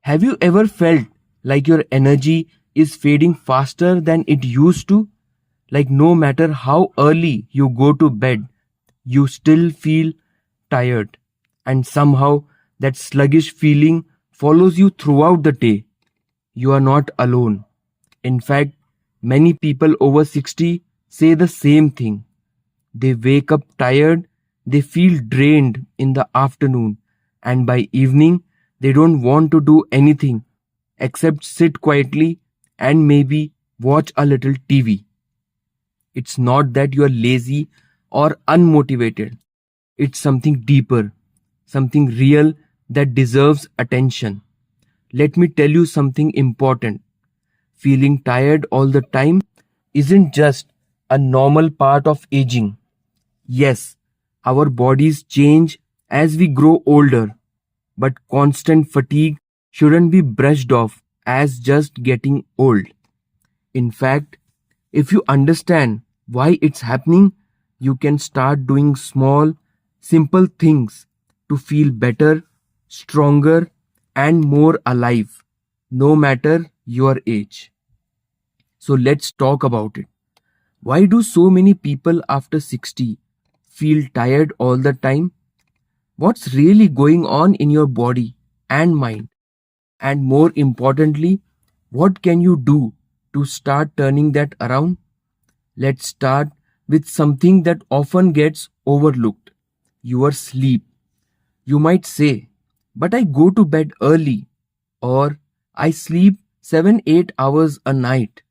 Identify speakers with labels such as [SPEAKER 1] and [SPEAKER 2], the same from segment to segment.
[SPEAKER 1] Have you ever felt like your energy is fading faster than it used to? Like no matter how early you go to bed, you still feel tired, and somehow that sluggish feeling follows you throughout the day. You are not alone. In fact, many people over 60 say the same thing. They wake up tired, they feel drained in the afternoon, and by evening, they don't want to do anything except sit quietly and maybe watch a little TV. It's not that you are lazy or unmotivated, it's something deeper, something real that deserves attention. Let me tell you something important. Feeling tired all the time isn't just a normal part of aging. Yes, our bodies change as we grow older, but constant fatigue shouldn't be brushed off as just getting old. In fact, if you understand why it's happening, you can start doing small, simple things to feel better, stronger, and more alive, no matter your age. So let's talk about it. Why do so many people after 60 feel tired all the time? What's really going on in your body and mind? And more importantly, what can you do to start turning that around? Let's start with something that often gets overlooked: your sleep. You might say, but I go to bed early, or I sleep 7 8 hours a night.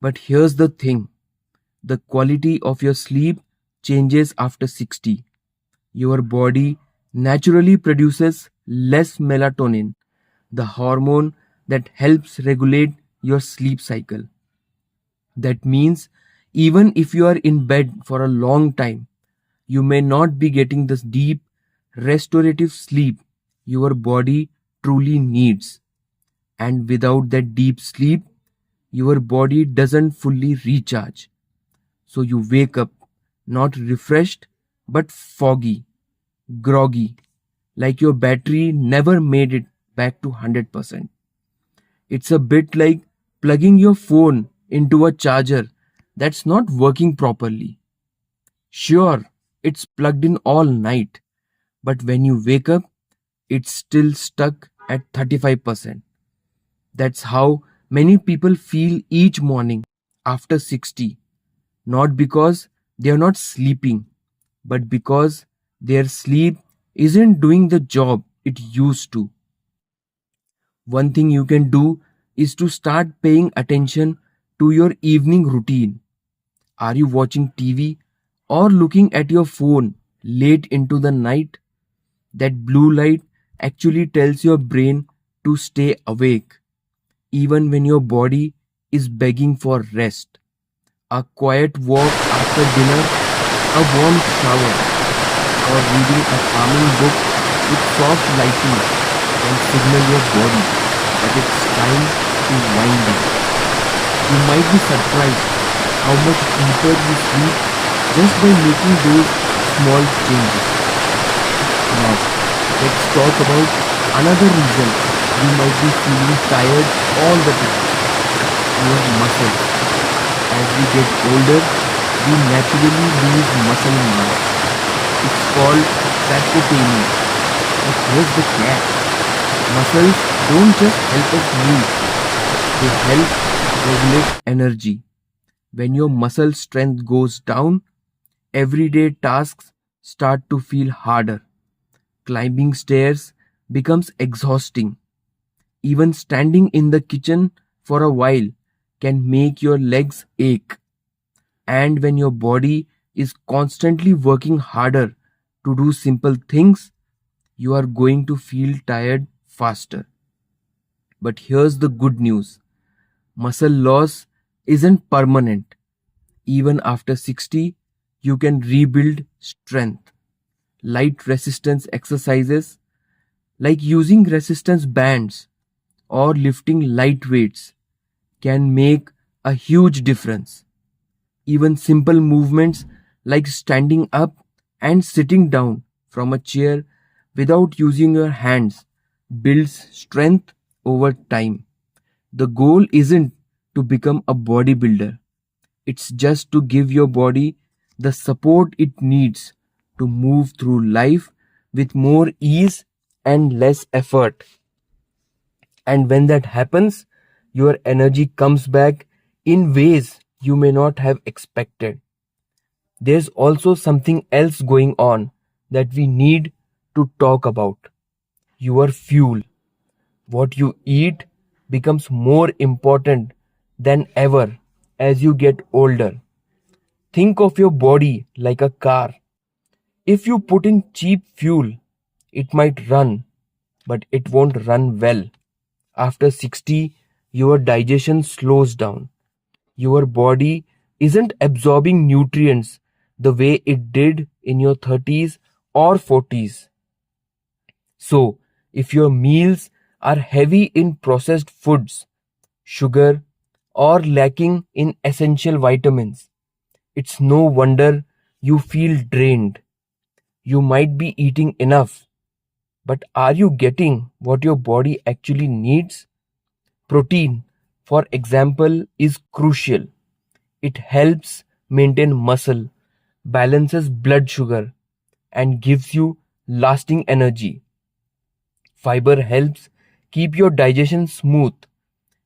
[SPEAKER 1] But here's the thing: the quality of your sleep changes after 60. Your body naturally produces less melatonin, the hormone that helps regulate your sleep cycle. That means even if you are in bed for a long time, you may not be getting this deep, restorative sleep your body truly needs. And without that deep sleep, your body doesn't fully recharge. So you wake up not refreshed but foggy, groggy, like your battery never made it back to 100%. It's a bit like plugging your phone into a charger that's not working properly. Sure, it's plugged in all night, but when you wake up, it's still stuck at 35%. That's how many people feel each morning after 60, not because they are not sleeping, but because their sleep isn't doing the job it used to. One thing you can do is to start paying attention to your evening routine. Are you watching TV or looking at your phone late into the night? That blue light actually tells your brain to stay awake, even when your body is begging for rest. A quiet walk after dinner, a warm shower, or reading a calming book with soft lighting can signal your body that it's time to wind down. You might be surprised how much deeper you sleep just by making those small changes. Now, let's talk about another reason you might be feeling tired all the time: your muscles. As we get older, we naturally lose muscle mass. It's called sarcopenia. But here's the catch: muscles don't just help us move, they help regulate energy. When your muscle strength goes down, everyday tasks start to feel harder. Climbing stairs becomes exhausting. Even standing in the kitchen for a while can make your legs ache. And when your body is constantly working harder to do simple things, you are going to feel tired faster. But here's the good news: muscle loss isn't permanent. Even after 60, you can rebuild strength. Light resistance exercises like using resistance bands or lifting light weights can make a huge difference. Even simple movements like standing up and sitting down from a chair without using your hands builds strength over time. The goal isn't to become a bodybuilder, it's just to give your body the support it needs to move through life with more ease and less effort. And when that happens, your energy comes back in ways you may not have expected. There's also something else going on that we need to talk about: your fuel. What you eat becomes more important than ever as you get older. Think of your body like a car. If you put in cheap fuel, it might run, but it won't run well. After 60, your digestion slows down. Your body isn't absorbing nutrients the way it did in your 30s or 40s. So, if your meals are heavy in processed foods, sugar, or lacking in essential vitamins, it's no wonder you feel drained. You might be eating enough, but are you getting what your body actually needs? Protein, for example, is crucial. It helps maintain muscle, balances blood sugar, and gives you lasting energy. Fiber helps keep your digestion smooth,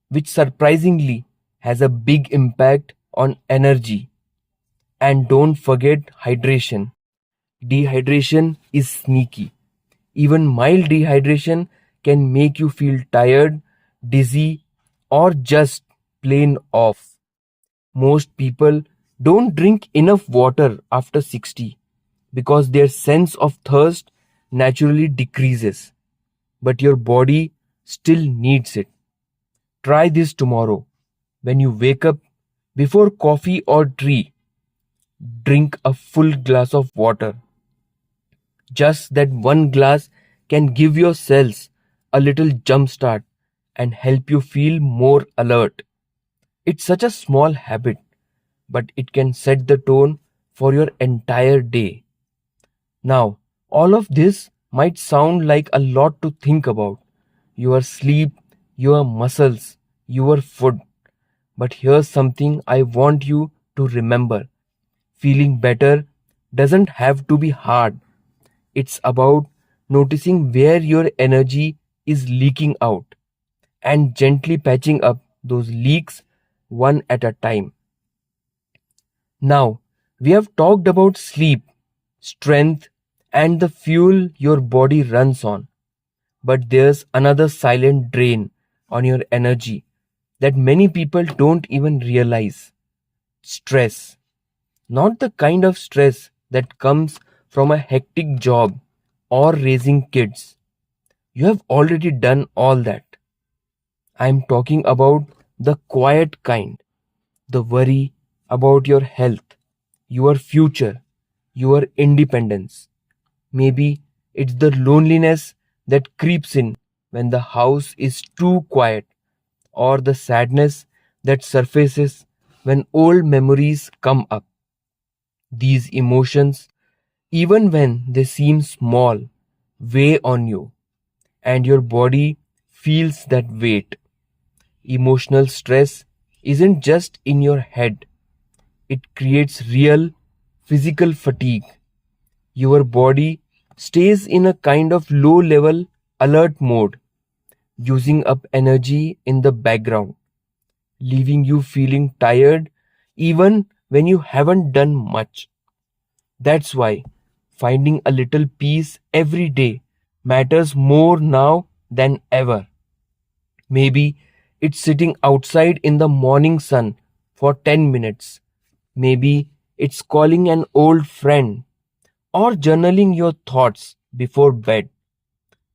[SPEAKER 1] which surprisingly has a big impact on energy. And don't forget hydration. Dehydration is sneaky. Even mild dehydration can make you feel tired, dizzy, or just plain off. Most people don't drink enough water after 60 because their sense of thirst naturally decreases, but your body still needs it. Try this tomorrow. When you wake up, before coffee or tea, drink a full glass of water. Just that one glass can give your cells a little jump start and help you feel more alert. It's such a small habit, but it can set the tone for your entire day. Now, all of this might sound like a lot to think about: your sleep, your muscles, your food. But here's something I want you to remember: feeling better doesn't have to be hard. It's about noticing where your energy is leaking out and gently patching up those leaks one at a time. Now, we have talked about sleep, strength, and the fuel your body runs on. But there's another silent drain on your energy that many people don't even realize: stress. Not the kind of stress that comes from a hectic job or raising kids. You have already done all that. I'm talking about the quiet kind, the worry about your health, your future, your independence. Maybe it's the loneliness that creeps in when the house is too quiet, or the sadness that surfaces when old memories come up. These emotions, even when they seem small, weigh on you, and your body feels that weight. Emotional stress isn't just in your head, it creates real physical fatigue. Your body stays in a kind of low level alert mode, using up energy in the background, leaving you feeling tired even when you haven't done much. That's why finding a little peace every day matters more now than ever. Maybe it's sitting outside in the morning sun for 10 minutes. Maybe it's calling an old friend or journaling your thoughts before bed.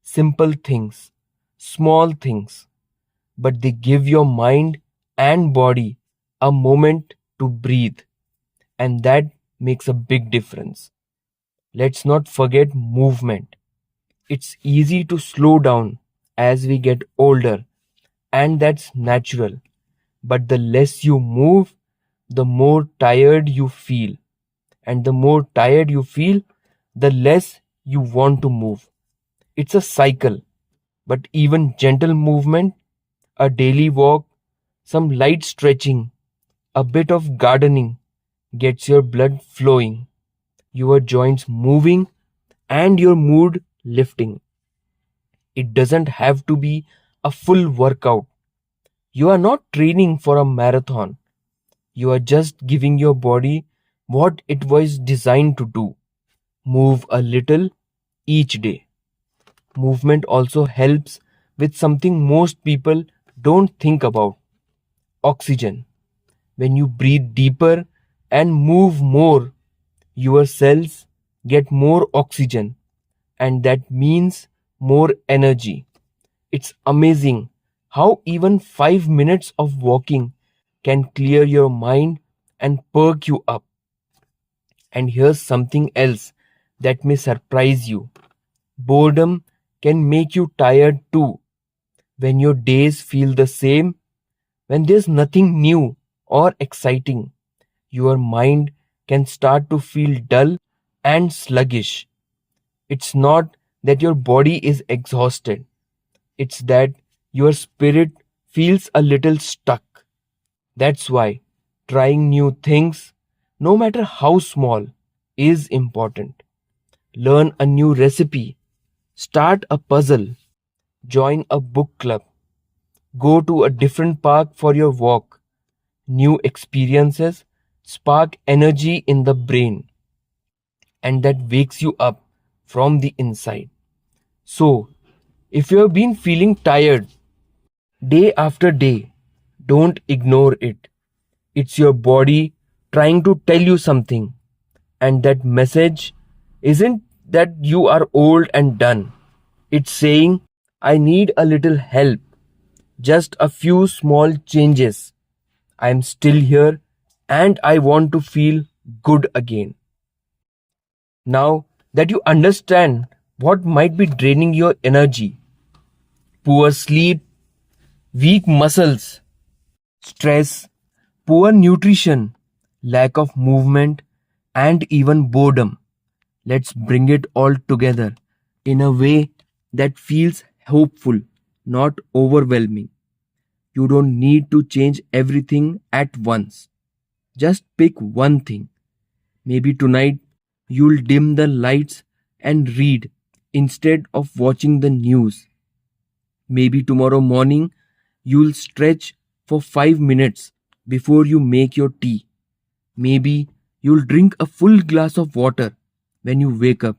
[SPEAKER 1] Simple things, small things, but they give your mind and body a moment to breathe, and that makes a big difference. Let's not forget movement. It's easy to slow down as we get older, and that's natural. But the less you move, the more tired you feel. And the more tired you feel, the less you want to move. It's a cycle. But even gentle movement, a daily walk, some light stretching, a bit of gardening gets your blood flowing, your joints moving, and your mood lifting. It doesn't have to be a full workout. You are not training for a marathon. You are just giving your body what it was designed to do. Move a little each day. Movement also helps with something most people don't think about: oxygen. When you breathe deeper and move more, your cells get more oxygen, and that means more energy. It's amazing how even 5 minutes of walking can clear your mind and perk you up. And here's something else that may surprise you: boredom can make you tired too. When your days feel the same, when there's nothing new or exciting, your mind can start to feel dull and sluggish. It's not that your body is exhausted, it's that your spirit feels a little stuck. That's why trying new things, no matter how small, is important. Learn a new recipe, start a puzzle, join a book club, go to a different park for your walk. New experiences spark energy in the brain, and that wakes you up from the inside. So, if you have been feeling tired day after day, don't ignore it. It's your body trying to tell you something, and that message isn't that you are old and done. It's saying, I need a little help, just a few small changes. I'm still here and I want to feel good again. Now that you understand what might be draining your energy: poor sleep, weak muscles, stress, poor nutrition, lack of movement, and even boredom, let's bring it all together in a way that feels hopeful, not overwhelming. You don't need to change everything at once. Just pick one thing. Maybe tonight you'll dim the lights and read instead of watching the news. Maybe tomorrow morning you'll stretch for 5 minutes before you make your tea. Maybe you'll drink a full glass of water when you wake up,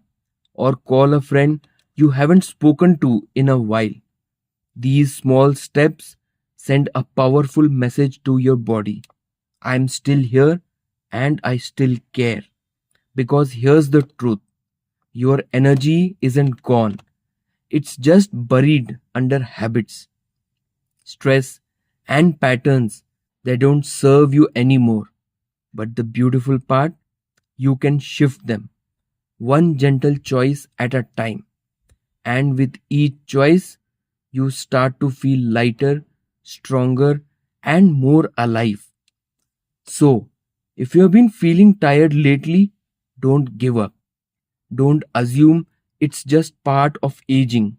[SPEAKER 1] or call a friend you haven't spoken to in a while. These small steps send a powerful message to your body: I'm still here and I still care. Because here's the truth: your energy isn't gone, it's just buried under habits, stress, and patterns that don't serve you anymore. But the beautiful part, you can shift them, one gentle choice at a time. And with each choice, you start to feel lighter, stronger, and more alive. So, if you have been feeling tired lately, don't give up. Don't assume it's just part of aging.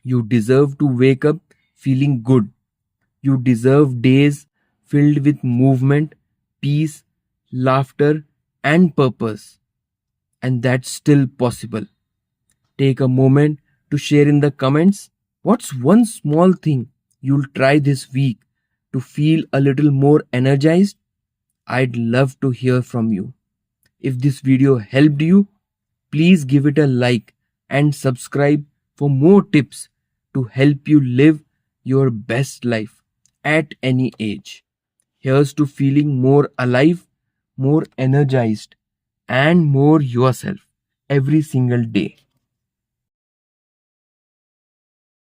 [SPEAKER 1] You deserve to wake up feeling good. You deserve days filled with movement, peace, laughter, and purpose. And that's still possible. Take a moment to share in the comments what's one small thing you'll try this week to feel a little more energized. I'd love to hear from you. If this video helped you, please give it a like and subscribe for more tips to help you live your best life at any age. Here's to feeling more alive, more energized, and more yourself every single day.